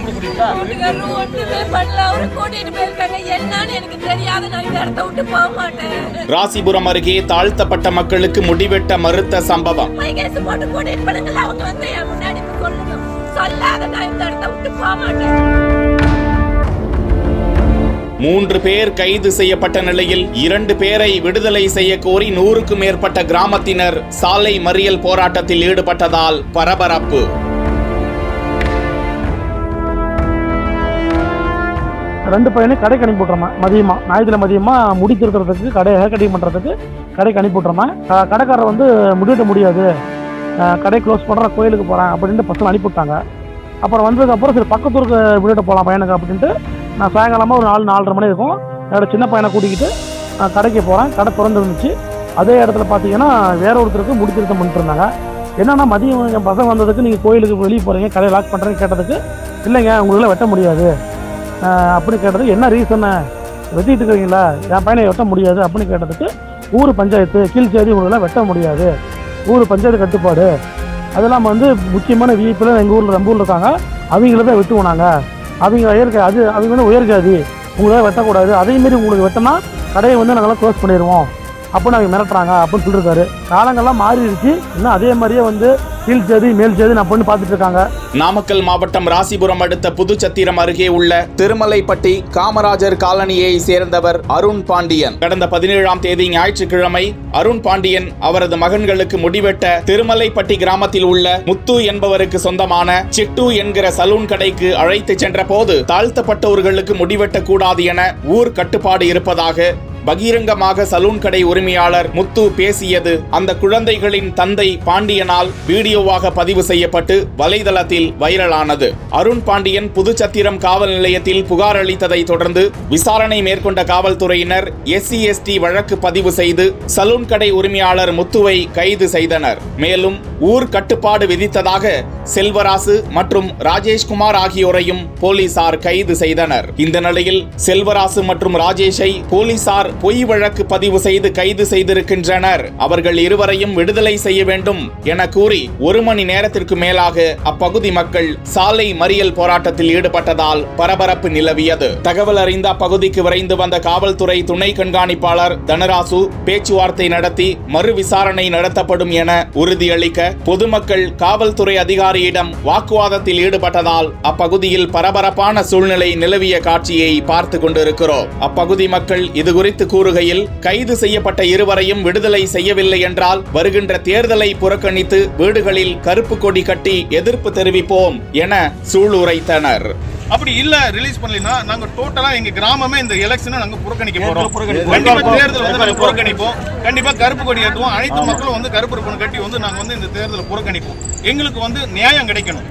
கூட கூட்டிட்டா ஒண்ணுமே பண்ணல. அவரு கூட்டிட்டு போயிருக்காங்க. என்னன்னு எனக்கு தெரியாது. நான் இந்த இடத்த விட்டு போக மாட்டேன். ராசிபுரம் அருகே தாழ்த்தப்பட்ட மக்களுக்கு முடிவெட்ட மறுத்த சம்பவம். மைகேஸ் போட்டு கூட்டிட்டு போனாங்க. அவங்க வந்து என் முன்னாடி சொல்லணும். சொல்லாத நான் இந்த இடத்த விட்டு போக மாட்டேன். 3 பேர் கைது செய்யப்பட்ட நிலையில் 2 பேரை விடுதலை செய்ய கோரி 100க்கும் மேற்பட்ட கிராமத்தினர் சாலை மறியல் போராட்டத்தில் ஈடுபட்டதால் பரபரப்பு. ரெண்டு பையனையும் கடைக்கு அனுப்பி விட்றேன். மதியமா ஞாயிற்றுல மதியமா முடி திருத்துறதுக்கு கடை ஹேர் கட்டிங் பண்ணுறதுக்கு கடைக்கு அனுப்பி விட்றேன். கடைக்காரர் வந்து முடிவிட்ட முடியாது, கடை க்ளோஸ் பண்ணுறேன், கோயிலுக்கு போகிறேன் அப்படின்ட்டு பசங்க அனுப்பிவிட்டாங்க. அப்புறம் வந்ததுக்கப்புறம் சரி பக்கத்தூருக்கு விட்டுட்டு போகலாம் பையனுக்கு அப்படின்ட்டு நான் சாயங்காலமாக ஒரு 4-4:30 மணி இருக்கும் என்னோட சின்ன பையனை கூட்டிக்கிட்டு நான் கடைக்கு போகிறேன். கடை திறந்துருந்துச்சு. அதே இடத்துல பார்த்தீங்கன்னா வேற ஒருத்தருக்கு முடி திருத்தம் பண்ணிட்டு இருந்தாங்க. என்னன்னா மதியம் என் பசங்க வந்ததுக்கு நீங்கள் கோயிலுக்கு வெளியே போகிறீங்க, கடையை லாக் பண்ணுறேன்னு கேட்டதுக்கு இல்லைங்க உங்களுக்குலாம் வெட்ட முடியாது அப்படின்னு கேட்டதுக்கு என்ன ரீசன்னு வெட்டிட்டு இருக்கிறீங்களா, என் பையனை வெட்ட முடியாது அப்படின்னு கேட்டதுக்கு ஊர் பஞ்சாயத்து கீழ்ச்சேரி உங்களுக்குலாம் வெட்ட முடியாது, ஊர் பஞ்சாயத்து கட்டுப்பாடு, அதெல்லாம் வந்து முக்கியமான விஐபியில் எங்கள் ஊரில் ரொம்ப ஊரில் இருக்காங்க, அவங்கள தான் வெட்டுவோம் நாங்கள், அவங்க அவங்க வந்து உயர்ஜாதி உங்களால் வெட்டக்கூடாது, அதேமாரி உங்களுக்கு வெட்டினா கடையை வந்து நாங்களாம் க்ளோஸ் பண்ணிடுவோம் அப்படின்னு அவங்க மிரட்டுறாங்க அப்படின்னு சொல்லியிருக்காரு. காலங்கள்லாம் மாறிடுச்சு. இன்னும் அதே மாதிரியே வந்து கீழ் ஜாதி மேல் ஜாதி அப்படின்னு பார்த்துட்டு இருக்காங்க. நாமக்கல் மாவட்டம் ராசிபுரம் அடுத்த புதுச்சத்திரம் அருகே உள்ள திருமலைப்பட்டி காமராஜர் காலனியை சேர்ந்தவர் அருண் பாண்டியன். கடந்த 17ஆம் தேதி ஞாயிற்றுக்கிழமை அருண் பாண்டியன் அவரது மகன்களுக்கு முடிவெட்ட திருமலைப்பட்டி கிராமத்தில் உள்ள முத்து என்பவருக்கு சொந்தமான சிட்டு என்கிற சலூன் கடைக்கு அழைத்து சென்ற போது தாழ்த்தப்பட்டவர்களுக்கு முடிவெட்ட கூடாது என ஊர் கட்டுப்பாடு இருப்பதாக பகிரங்கமாக சலூன் கடை உரிமையாளர் முத்து பேசியது அந்த குழந்தைகளின் தந்தை பாண்டியனால் வீடியோவாக பதிவு செய்யப்பட்டு வலைதளத்தில் வைரலானது. அருண் பாண்டியன் புதுச்சத்திரம் காவல் நிலையத்தில் புகார் அளித்ததை தொடர்ந்து விசாரணை மேற்கொண்ட காவல்துறையினர் SC/ST வழக்கு பதிவு செய்து சலூன் கடை உரிமையாளர் முத்துவை கைது செய்தனர். மேலும் ஊர் கட்டுப்பாடு விதித்ததாக செல்வராசு மற்றும் ராஜேஷ்குமார் ஆகியோரையும் போலீசார் கைது செய்தனர். இந்த நிலையில் செல்வராசு மற்றும் ராஜேஷை போலீசார் பொய் வழக்கு பதிவு செய்து கைது செய்திருக்கின்றனர். அவர்கள் இருவரையும் விடுதலை செய்ய வேண்டும் என கூறி 1 மணி நேரத்திற்கு மேலாக அப்பகுதி மக்கள் சாலை மறியல் போராட்டத்தில் ஈடுபட்டதால் பரபரப்பு நிலவியது. தகவல் அறிந்த அப்பகுதிக்கு விரைந்து வந்த காவல்துறை துணை கண்காணிப்பாளர் தனராசு பேச்சுவார்த்தை நடத்தி மறு விசாரணை நடத்தப்படும் என உறுதியளிக்க பொதுமக்கள் காவல்துறை அதிகாரியிடம் வாக்குவாதத்தில் ஈடுபட்டதால் அப்பகுதியில் பரபரப்பான சூழ்நிலை நிலவிய காட்சியை பார்த்து கொண்டிருக்கிறோம். அப்பகுதி மக்கள் இதுகுறித்து கூறுகையில் கைது செய்யப்பட்ட இருவரையும் விடுதலை செய்யவில்லை என்றால் வருகின்ற தேர்தலை புறக்கணித்து வீடுகளில் கருப்பு கொடி கட்டி எதிர்ப்பு தெரிவிப்போம் என சூளுரைத்தனர். அப்படி இல்ல ரிலீஸ் பண்ணலனா நாங்க டோட்டலா எங்க கிராமமே இந்த எலெக்ஷனை நாங்க புறக்கணிக்க போறோம். கண்டிப்பா தேர்தல் வந்து நாங்க புறக்கணிப்போம். கண்டிப்பா கருப்பு கொடி ஏற்றுவோம். அனைத்து மக்களும் வந்து கருப்பு கொடி கட்டி வந்து நாங்க வந்து இந்த தேர்தலை புறக்கணிப்போம். எங்களுக்கு வந்து நியாயம் கிடைக்கணும்.